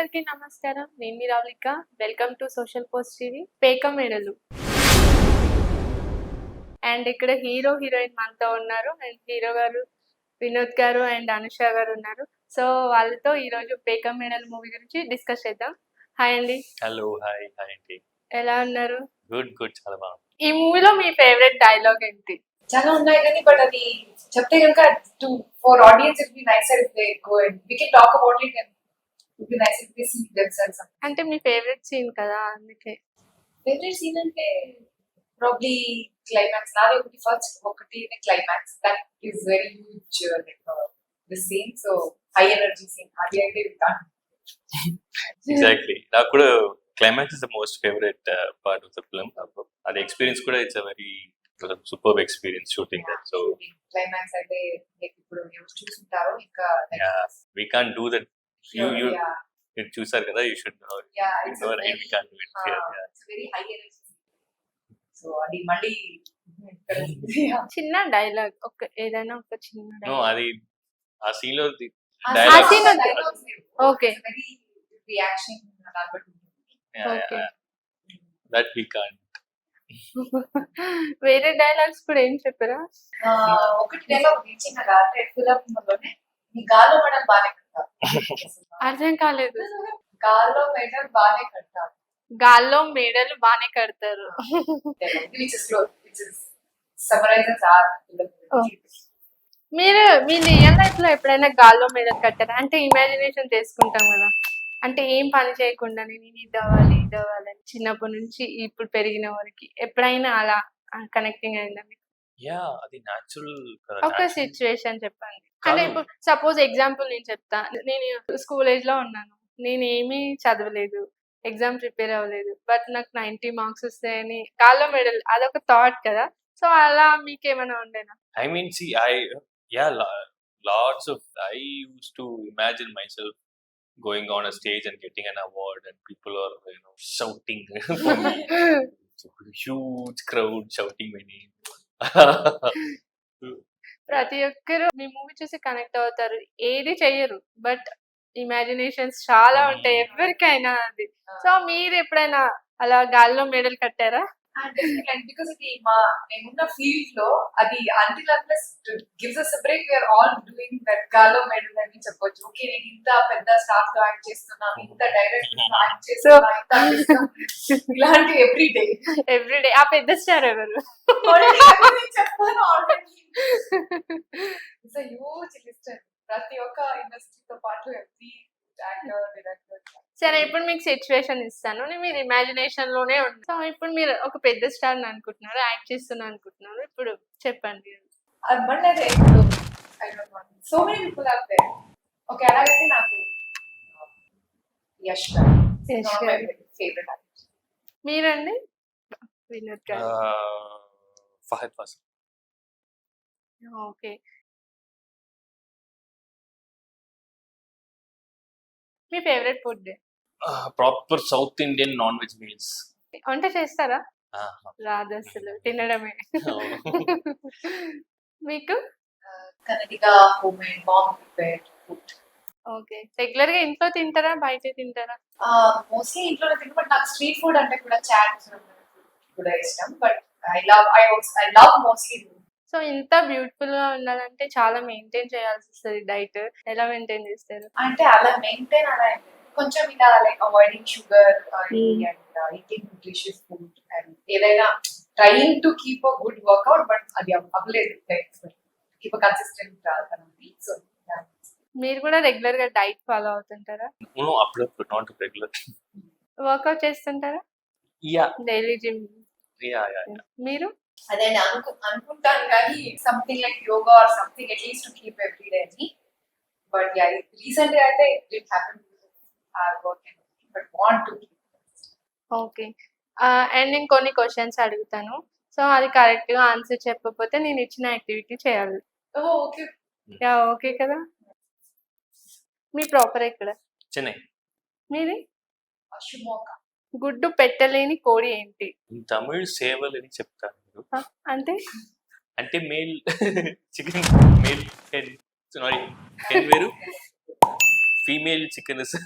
అందరికీ నమస్కారం. నేను మీ Ravalika. Welcome to social post TV. పేక మేడలు. అండ్ ఇక్కడ హీరో హీరోయిన్ మనతో ఉన్నారు. అండ్ హీరో గారు వినోద్ గారు అండ్ అనుష గారు ఉన్నారు. సో వాళ్ళతో ఈరోజు పేక మేడలు మూవీ గురించి డిస్కస్ చేద్దాం. హాయ్ అండి. హలో హాయ్ హాయ్ అండి. ఎలా ఉన్నారు? గుడ్ చాలా బాగుంది. ఈ మూవీలో మీ ఫేవరెట్ డైలాగ్ ఏంటి? చాలా ఉన్నాయి కానీ బట్ అది చెప్తే కనుక to for audience it be nicer if they go and we can talk about it and it be nice if they see themselves. అంటే మీ ఫేవరెట్ సీన్ కదా అందుకే. ఫేవరెట్ సీన్ అంటే ప్రాబ్లీ క్లైమాక్స్. నాది ఒకటి climax that is very huge the scene. So high energy scene అది అయితే exactly నాకు కూడా climax is the most favourite part of the film. అది ఎక్స్పీరియన్స్ కూడా it's a very super experience shooting that. So climax అయితే ఇప్పుడు ఎవరు చూసుంటారో ఇంకా we can't do that. you మీరు చూసారు కదా, you should know. You know right, we can't do it here. It's very high energy. So అది మళ్ళీ చిన్న డైలాగ్ ఏదైనా ఒక చిన్న నో అది ఆ సీన్ లో dialogue okay reaction okay that we can't. వేరే డైలాగ్స్ కూడా ఏం చెప్పారా? ఒకటి డైలాగ్ చిన్నగా అంటే ఫిల్మ్లోనే నీ గాల్లో మేడం బాగానే కడతారు. అర్థం కాలేదు. గాల్లో మేడం బాగానే కడతారు. గాల్లో మేడలు బానే కడతారు. మీరు మీ రియల్ లైఫ్ లో ఎప్పుడైనా గాల్లో మేడలు కట్టారా? అంటే ఇమాజినేషన్ చేసుకుంటాం కదా, అంటే ఏం పని చేయకుండా నేను ఇది అవ్వాలి అని చిన్నప్పటి నుంచి ఇప్పుడు పెరిగిన వరకు ఎప్పుడైనా అలా కనెక్టింగ్ అయిందా మీకు? యా అది న్యాచురల్. ఒక సిచ్యువేషన్ చెప్పండి. అంటే ఇప్పుడు సపోజ్ ఎగ్జాంపుల్ నేను చెప్తా. నేను స్కూల్ ఏజ్ లో ఉన్నాను, నేను ఏమీ చదవలేదు, ఎగ్జామ్ ప్రిపేర్ అవ్వలేదు, బట్ నాకు 90 మార్క్స్ వస్తాయని గాల్లో మెడల్, అదొక థాట్ కదా. సో అలా మీకేమైనా ఉండేనా? I mean, see, lots of, I used to imagine myself going on a stage and getting an award and people are, shouting for me. Huge crowd shouting my name. ప్రతి ఒక్కరు మీ movie చూసి connect అవుతారు, ఏది చెయ్యరు, but imaginations చాలా ఉంటాయి ఎవరికైనా అది. సో మీరు ఎప్పుడైనా అలా గాల్లో మెడల్ కట్టారా? బికాస్ ఇది నేనున్న ఫీల్డ్ లో అది until unless gives us a break we are all doing that గాల్లో మెడల్ అని చెప్పొచ్చు. ఓకే నేను ఇంత పెద్ద స్టాఫ్ తో యాక్ట్ చేస్తున్నాను, ఇంత డైరెక్టర్ తో యాక్ట్ చేస్తున్నాను, ఇలాంటి ఎవ్రీడే. ఆ పెద్ద స్టార్ ఎవరు? చెప్పాను already. It's a huge list. ప్రతి ఒక్క ఇండస్ట్రీతో పాటు ఎవ్రీ యాక్టర్ డైరెక్టర్. సరే ఇప్పుడు మీకు సిచ్యువేషన్ ఇస్తాను, మీరు ఇమాజినేషన్ లోనే ఉంది. సో ఇప్పుడు మీరు ఒక పెద్ద స్టార్ అనుకుంటున్నారు, యాక్ట్ చేస్తున్నా అనుకుంటున్నారు, ఇప్పుడు చెప్పండి. So many people are there. Okay అలాగైతే నాకు యష్ ఫేవరెట్. మీరండి? వినోద్ గారు. ఫహద్ ఫాసిల్. ఓకే. మీ favourite food? Proper south Indian non veg meals. వంట చేస్తారా? రాదు అసలు, తినడమే. మీకు? Kannadiga home made mom prepared food. Okay. Regular గా ఇంట్లో తింటారా బయట తింటారా? మోస్ట్లీ ఇంట్లోనే తింటాను, బట్ నాకు స్ట్రీట్ ఫుడ్ అంటే కూడా చాట్ కూడా ఇష్టం. But I love mostly. So ఇంత బ్యూటిఫుల్ గా ఉండాలంటే చాలా మెయింటైన్ చేయాల్సి వస్తుంది డైట్. ఎలా మెయింటైన్ చేస్తారు? అంటే అలా మెయింటైన్ అలా కొంచెం ఇలా like avoiding sugar and eating nutritious food and ఏదైనా trying to keep a good workout. But అది అవ్వలేదు, లైక్ కీప్ అ కన్సిస్టెంట్ అనేది. సో మీరు కూడా రెగ్యులర్ గా డైట్ ఫాలో అవుతుంటారా? అప్పుడప్పుడు, నాట్ రెగ్యులర్. వర్కౌట్ చేస్తుంటారా? Daily gym? మీరు? అదే అనుకుంటాను కానీ something like yoga or something at least to keep every day అని. బట్ యా రీసెంట్లీ అయితే it did happen. Okay. And నేను కొన్ని క్వశ్చన్స్ అడుగుతాను, సో అది కరెక్ట్ గా ఆన్సర్ చెప్పకపోతే నేను ఇచ్చిన యాక్టివిటీ చేయాలి. ఓకే. యా ఓకే కదా. మీ ప్రాపర్ ఎక్కడ? చెన్నై. మీది? షిమోగా. గుడ్డు పెట్టలేని కోడి ఏంటి? తమిళ్ సేవల్ అని చెప్తాను. అంటే అంటే male chicken, male hen, sorry hen వేరు, ఫీమేల్ చికెన్ ఇస్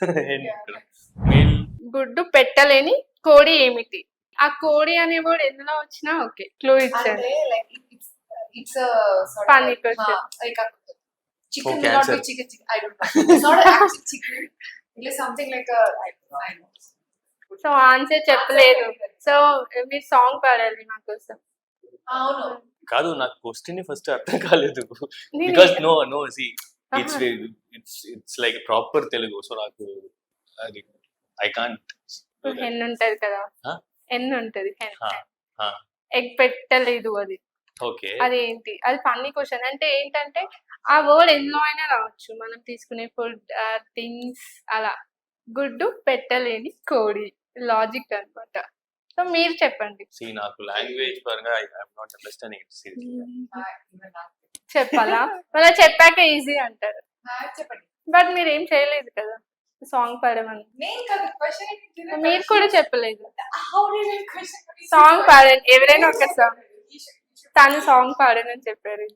మేల్ గుడ్డు పెట్టలేని కోడి ఏమిటి? ఆ కోడి అనే వర్డ్ ఎందులో వచ్చినా ఓకే, క్లూ ఇచ్చాను. అంటే like it's a sort Funny of question. like a chicken Okay, will not be answer. chicken. I don't know. It's not an actual chicken. It is something like a I know. So answer చెప్పలేదు. So మీరు song పాడాలి నా కోసం. అవును. కాదు, నాకు question first అర్థం కాలేదు. Because no see it's like proper Telugu. So నాకు అది ఐ కాంట్. హెన్ ఉంటది కదా, Huh? ఎన్ ఉంటది, హెన్. Huh. ఎగ్ పెట్టలేదు అది. ఓకే, అదేంటి? అది ఫన్నీ క్వశ్చన్. అంటే ఏంటంటే ఆ వర్డ్ ఎన్నో అయినా రావచ్చు, మనం తీసుకునే ఫుడ్ థింగ్స్ అలా. గుడ్డు పెట్టలేని కోడి, లాజిక్ అన్నమాట. సో మీరు చెప్పండి. సి నాకు లాంగ్వేజ్ పరంగా I am not understanding it seriously. చెప్పాలా? మళ్ళీ చెప్పాక ఈజీ అంటారు. చెప్పండి. బట్ మీరు ఏం చేయలేదు కదా సాంగ్ పాడమని. నేను కదా క్వశ్చన్ మీరు కూడా చెప్పలేదు. how did I question song పాడండి, ఎవరైనా ఒక సాంగ్. తను సాంగ్ పాడనని చెప్పారు.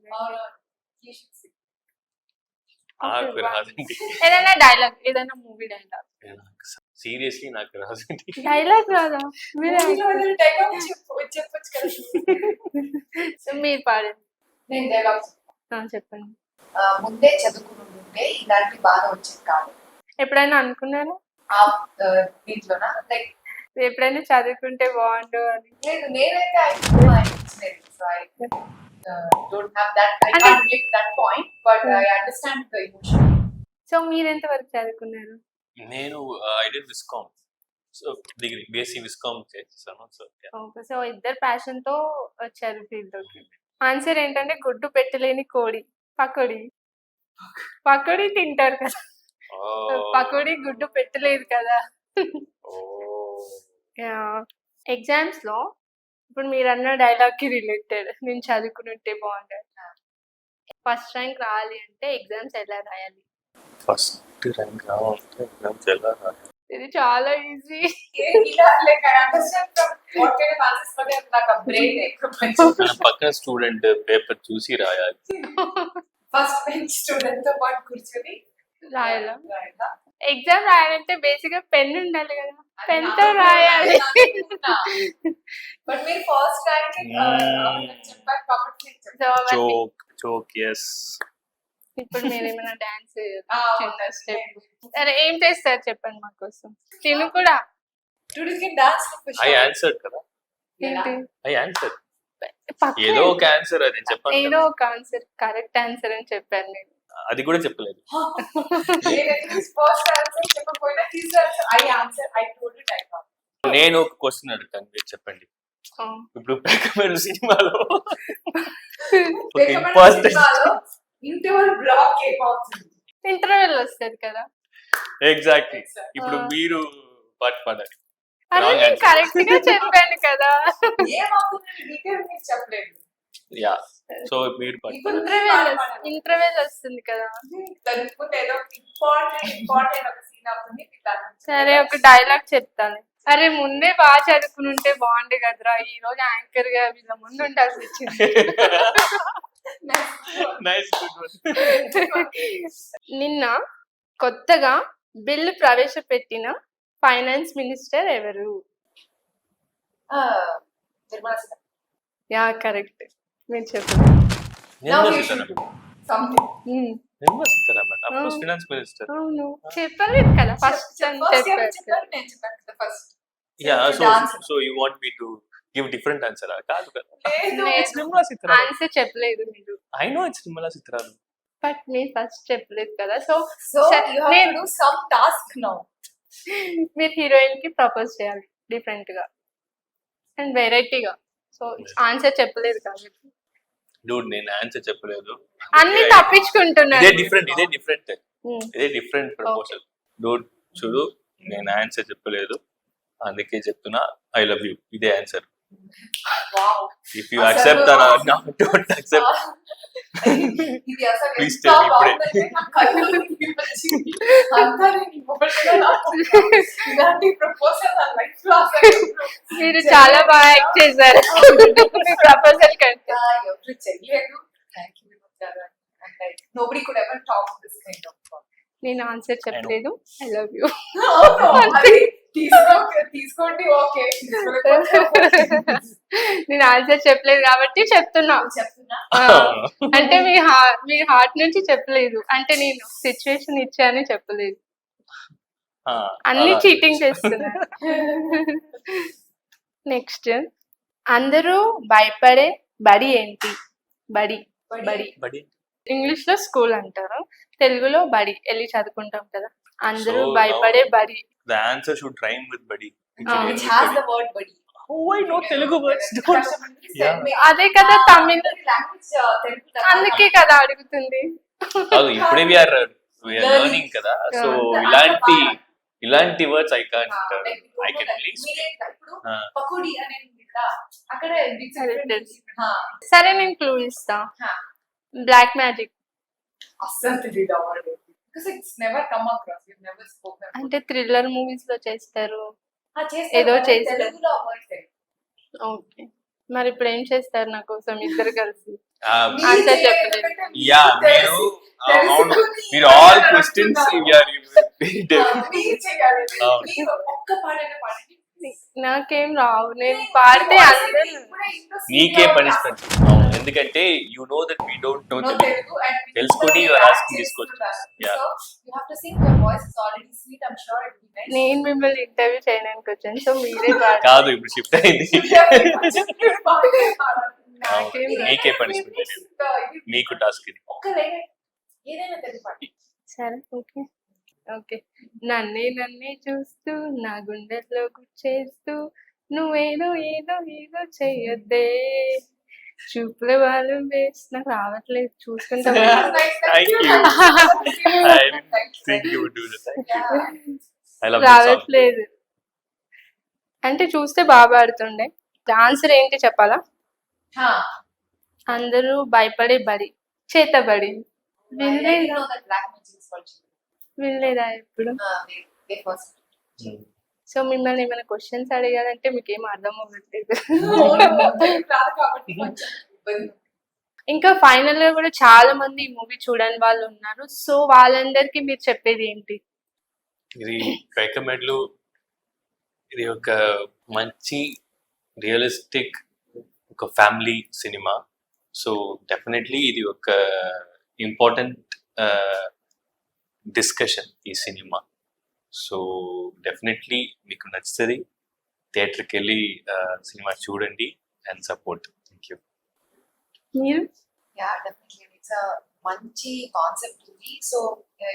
నాకు రాదండి. ఏదైనా డైలాగ్, ఏదైనా మూవీ డైలాగ్. సీరియస్లీ నాకు రాదండి. డైలాగ్ రాదా? మీరు చెప్పొచ్చు కదా. మీరు పాడండి. నేను డైలాగ్స్ చెప్పండి. ముందే చదువుకుని ఉంటే ఇలాంటి బాధ వచ్చేది కాదు. ఎప్పుడైనా అనుకున్నాను ఆ దీంట్లోనా లైక్ ఎప్పుడైనా చదువుకుంటే బాగుండు అని? లేదు, నేనైతే I don't have that. I can't relate to that point, but I understand the emotion. So మీరు ఎంత వరకు చదువుకున్నారు? నేను I did Viscom. So degree basic Viscom చేస్తాను. సో సో ఇద్దరు ప్యాషన్ తో వచ్చారు ఫీల్డ్ లోకి. ఆన్సర్ ఏంటంటే గుడ్డు పెట్టలేని కోడి, పకోడీ. పకోడీ తింటారు కదా, పకోడీ గుడ్డు పెట్టలేదు కదా. ఎగ్జామ్స్ లో ఇప్పుడు మీరు అన్న డైలాగ్ కి రిలేటెడ్, నేను చదువుకుంటే బాగుంటుంది. ఫస్ట్ ర్యాంక్ రావాలి అంటే ఎగ్జామ్స్ ఎలా రాయాలి? ఫస్ట్ ర్యాంక్ రావాలంటే ఎగ్జామ్స్ ఎలా రాయాలి? ఇది చాలా ఈజీ. ఇలా like I understand from what kind of answers, but నాకు ఆ బ్రెయిన్ మన పక్కన స్టూడెంట్ పేపర్ చూసి రాయాలి. ఫస్ట్ బెంచ్ స్టూడెంట్ తో పాటు కూర్చొని రాయాలా? ఎగ్జామ్ రాయాలంటే బేసిక్ గా పెన్ ఉండాలి కదా, పెన్ తో రాయాలి. బట్ మీరు ఫస్ట్ ర్యాంక్ చెప్పారు కాబట్టి చోక్ yes. ఇప్పుడు మీరు ఏమైనా డాన్స్ చిన్న స్టెప్ సరే ఏం చేస్తారు చెప్పండి మా కోసం. తిను కూడా టుడేకి డాన్స్ ఐ ఆన్సర్డ్ కదా. ఏంటి? ఐ ఆన్సర్డ్ పక్కన ఏదో ఒక ఆన్సర్ అది చెప్పాను ఏదో కదా. ఒక ఆన్సర్, కరెక్ట్ ఆన్సర్ అని చెప్పాను నేను. అది కూడా చెప్పలేదు. ఫస్ట్ ఆన్సర్ చెప్పకపోయినా his answer I answer I told it I thought. నేను ఒక క్వశ్చన్ అడుగుతాను, మీరు చెప్పండి. ఇప్పుడు పెక్కమేరు సినిమాలో ఇంటర్వల్ బ్లాక్ ఏమవుతుంది? ఇంటర్వెల్ వస్తుంది కదా. ఎగ్జాక్ట్లీ. ఇప్పుడు మీరు పాట పాడాలి. అదే నేను కరెక్ట్ గా చెప్పాను కదా. ఏమవుతుంది డీటెయిల్ మీరు చెప్పలేదు. యా, సో మీరు పాట ఇంటర్వెల్ వస్తుంది కదా. తనుకుంటే ఏదో ఇంపార్టెంట్ ఒక సీన్ అవుతుంది. సరే ఒక డైలాగ్ చెప్తాను. అరే ముందే బాగా చదువుకుని ఉంటే బాగుండే కదరా, ఈ రోజు యాంకర్ గా వీళ్ళ ముందు ఉండాల్సి వచ్చింది. నిన్న కొత్తగా బిల్లు ప్రవేశపెట్టిన ఫైనాన్స్ మినిస్టర్ ఎవరు? యా కరెక్ట్, మీరు చెప్పండి. Finance minister. అవును చెప్పలేదు కదా first. Yeah, so you want me to give different answer? కాదు కదా, ఆన్సర్ చెప్పలేదు మీరు. I know it's Nirmala Sitharaman, but మీరు ఫస్ట్ చెప్పలేదు కదా. సో నేను సమ్ టాస్క్ నౌ. మీరు హీరోయిన్ కి ప్రపోజ్ చేయాలి డిఫరెంట్ గా అండ్ వెరైటీగా. సో ఆన్సర్ చెప్పలేదు కాబట్టి. డూడ్ నేను ఆన్సర్ చెప్పలేదు, అన్ని తప్పించుకుంటున్నాను. ఇదే డిఫరెంట్ ప్రపోజల్. డూడ్ చూడు, నేను ఆన్సర్ చెప్పలేదు అందుకే చెప్తున్నా ఐ లవ్ యూ, ఇదే answer. If you accept or not, don't accept. Please tell me ఇప్పుడే. మీరు చాలా బాగా యాక్ట్ చేశారు మీ ప్రపోజల్ కంటే. Nobody could ever talk this kind of నేను ఆన్సర్ చెప్పలేదు. I love you. అది తీసుకోండి ఓకే, నేను ఆన్సర్ చెప్పలేదు కాబట్టి చెప్తున్నా. చెప్తున్నా. ఆ, అంటే మీ హార్ట్ నుంచి చెప్పలేదు, అంటే నేను సిచ్యువేషన్ ఇచ్చాను చెప్పలేదు. అన్ని చీటింగ్ చేస్తున్నారు. నెక్స్ట్, అందరూ భయపడే బడి ఏంటి? బడి బడి ఇంగ్లీష్ లో స్కూల్ అంటారు, తెలుగులో బడి, వెళ్ళి చదువుకుంటాం కదా. అందరూ So, భయపడే బడి. the answer should rhyme with buddy. Which has the word buddy. Oh, I know Telugu words. Yeah. అదే కదా తమిళ్, లాంగ్వేజ్ తెలుగు కదా. అందుకే కదా అడుగుతుంది. కాదు, ఇప్పుడే we are learning కదా, సో ఇలాంటి words I can't I can only speak. Pakodi అనేది కదా, అక్కడ సరే నేను క్లూ ఇస్తా. Black magic. అస్సలు తెలియదు ఆ word. Because it's never come across, we've never spoken. అంటే థ్రిల్లర్ మూవీస్ లో చేస్తారు. చేస్తారు, ఏదో కానీ చేస్తారు. తెలుగులో ఆ word తెలియదు. ఓకే, మరి ఇప్పుడు ఏం చేస్తారు నా కోసం ఇద్దరు కలిసి? మీరు Answer చేయాలి చెప్పలేదు. ఎందుకంటే యా తెలుసు, మీరు తెలుసు. మీరు ఆల్ క్వశ్చన్స్ మీరు చేయాలి. అవును. మీరు ఒక్క పాటైనా పాడండి. నాకేం రావు, నేను పాడితే అందరూ. నీకే పనిష్మెంట్. ఎందుకంటే you know that we don't know Telugu. తెలుసుకొని you are asking this question. Yeah. So you have to sing, your voice is already sweet, I'm sure it will be nice. నేను మిమ్మల్ని ఇంటర్వ్యూ చేయడానికి వచ్చాను, సో మీరే పాడండి. కాదు, ఇప్పుడు షిఫ్ట్ అయింది. నాకేం రాదు. నీకే పనిష్మెంట్. మీకు టాస్క్ ఇది. ఒక్క లైన్ ఏదైనా తెలుగు పాట. సరే, ఓకే ఓకే. నన్నే చూస్తూ నా గుండెల్లో గుచ్చేస్తూ నువ్వేదో ఏదో ఏదో చెయ్యొద్దే, చూపుల వాళ్ళు వేసి. నాకు రావట్లేదు, చూసుకుంటా. Thank you. I didn't think you would do that. I love that song. రావట్లేదు అంటే చూస్తే బాగా పాడుతుండే. ఆన్సర్ ఏంటి చెప్పాలా? అందరూ భయపడే బడి, చేతబడి. వినలేదా? వినలేదా ఇప్పుడు? సో మిమ్మల్ని ఏమైనా క్వశ్చన్స్ అడిగారంటే మీకు ఏం అర్థం అవ్వట్లేదు. ఇంకా ఫైనల్ గా కూడా చాలా మంది ఈ మూవీ చూడని వాళ్ళు ఉన్నారు, సో వాళ్ళందరికీ మీరు చెప్పేది ఏంటి? ఇది రికమెండ్లు, ఇది ఒక మంచి రియలిస్టిక్ ఒక ఫ్యామిలీ సినిమా. సో డెఫినెట్లీ ఇది ఒక ఇంపార్టెంట్ డిస్కషన్ ఈ సినిమా. సో డెఫినెట్లీ మీకు నచ్చుతుంది, థియేటర్కి వెళ్ళి సినిమా చూడండి అండ్ సపోర్ట్. Thank you. మీరు? యా డెఫినెట్లీ ఇట్స్ అ మంచి కాన్సెప్ట్ ఉంది. సో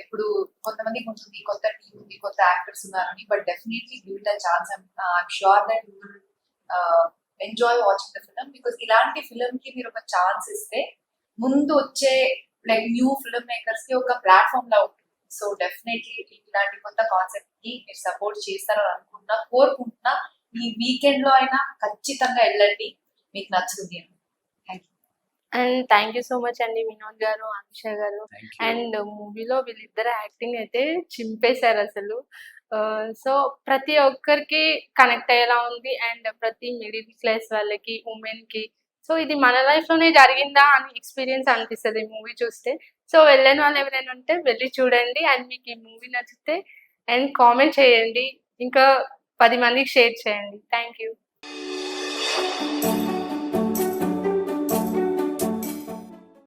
ఇప్పుడు కొంతమందికి ఉంటుంది కొత్త టీం ఉంది, కొత్త యాక్టర్స్ ఉన్నారని, but definitely give it a chance. I'm sure that you will enjoy watching the film, because ఇలాంటి ఫిల్మ్ కి మీరు ఒక ఛాన్స్ ఇస్తే ముందు వచ్చే లైక్ న్యూ ఫిల్మ్ మేకర్స్ కి ఒక ప్లాట్ఫామ్ లా ఉంటుంది. సో డెఫినెట్లీ ఇలాంటి కొత్త కాన్సెప్ట్ కి మీరు సపోర్ట్ చేస్తారని అనుకుంటున్నా, కోరుకుంటున్నా. ఈ వీకెండ్ లో అయినా ఖచ్చితంగా వెళ్ళండి, మీకు నచ్చుతుంది. And thank you so much అండి వినోద్ గారు, అనుష గారు. Thank you. అండ్ మూవీలో వీళ్ళిద్దరు యాక్టింగ్ అయితే చింపేశారు అసలు. సో ప్రతి ఒక్కరికి కనెక్ట్ అయ్యేలా ఉంది, అండ్ ప్రతి మిడిల్ క్లాస్ వాళ్ళకి, ఉమెన్ కి. సో ఇది మన లైఫ్ లోనే జరిగిందా అని ఎక్స్పీరియన్స్ అనిపిస్తుంది మూవీ చూస్తే. సో వెళ్ళని వాళ్ళు ఎవరైనా ఉంటే వెళ్ళి చూడండి, అండ్ మీకు ఈ మూవీ నచ్చితే అండ్ కామెంట్ చేయండి, ఇంకా 10 మందికి షేర్ చేయండి. Thank you.